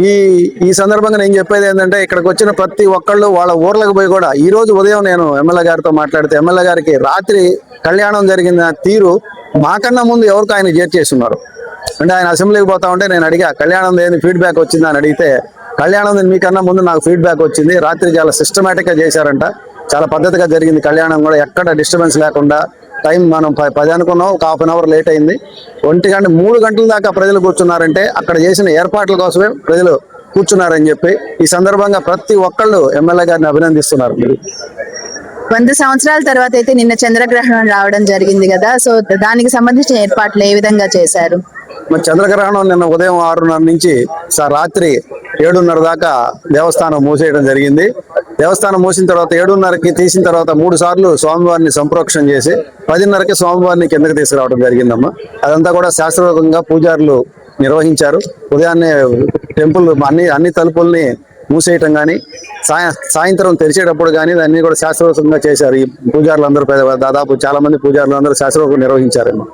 ఈ ఈ సందర్భంగా నేను చెప్పేది ఏంటంటే, ఇక్కడికి వచ్చిన ప్రతి ఒక్కళ్ళు వాళ్ళ ఊర్లకు పోయి కూడా, ఈ రోజు ఉదయం నేను ఎమ్మెల్యే గారితో మాట్లాడితే ఎమ్మెల్యే గారికి రాత్రి కళ్యాణం జరిగిన తీరు మాకన్నా ముందు ఎవరికి ఆయన చేస్తున్నారు. అంటే ఆయన అసెంబ్లీకి పోతా ఉంటే నేను అడిగా, కళ్యాణం దేని ఫీడ్బ్యాక్ వచ్చిందా అని అడిగితే, కళ్యాణం మీకన్నా ముందు నాకు ఫీడ్బ్యాక్ వచ్చింది, రాత్రి చాలా సిస్టమేటిక్గా చేశారంట, చాలా పద్ధతిగా జరిగింది కళ్యాణం కూడా, ఎక్కడ డిస్టర్బెన్స్ లేకుండా. టైం మనం 10 అనుకున్నాం, ఒక హాఫ్ అన్ అవర్ లేట్ అయింది. 1 గంట 3 గంటల దాకా ప్రజలు కూర్చున్నారంటే అక్కడ చేసిన ఏర్పాట్ల కోసమే ప్రజలు కూర్చున్నారని చెప్పి ఈ సందర్భంగా ప్రతి ఒక్కళ్ళు ఎమ్మెల్యే గారిని అభినందిస్తున్నారు. 100 సంవత్సరాల తర్వాత అయితే నిన్న చంద్రగ్రహణం రావడం జరిగింది కదా, సో దానికి సంబంధించిన ఏర్పాట్లు ఏ విధంగా చేశారు? మరి చంద్రగ్రహణం నిన్న ఉదయం 6:30 నుంచి రాత్రి 7:30 దాకా దేవస్థానం మూసేయడం జరిగింది. దేవస్థానం మూసిన తర్వాత 7:30కి తీసిన తర్వాత 3 సార్లు స్వామివారిని సంప్రోక్షణ చేసి 10:30కి స్వామివారిని కిందకి తీసుకురావడం జరిగిందమ్మా. అదంతా కూడా శాస్త్రోక్తంగా పూజారులు నిర్వహించారు. ఉదయాన్నే టెంపుల్ అన్ని తలుపుల్ని మూసేయటం కానీ, సాయంత్రం తెరిచేటప్పుడు కానీ అన్ని కూడా శాస్త్రోక్తంగా చేశారు. ఈ పూజారులు అందరూ దాదాపు చాలా మంది పూజారులు అందరూ శాస్త్రోక్తంగా నిర్వహించారమ్మా.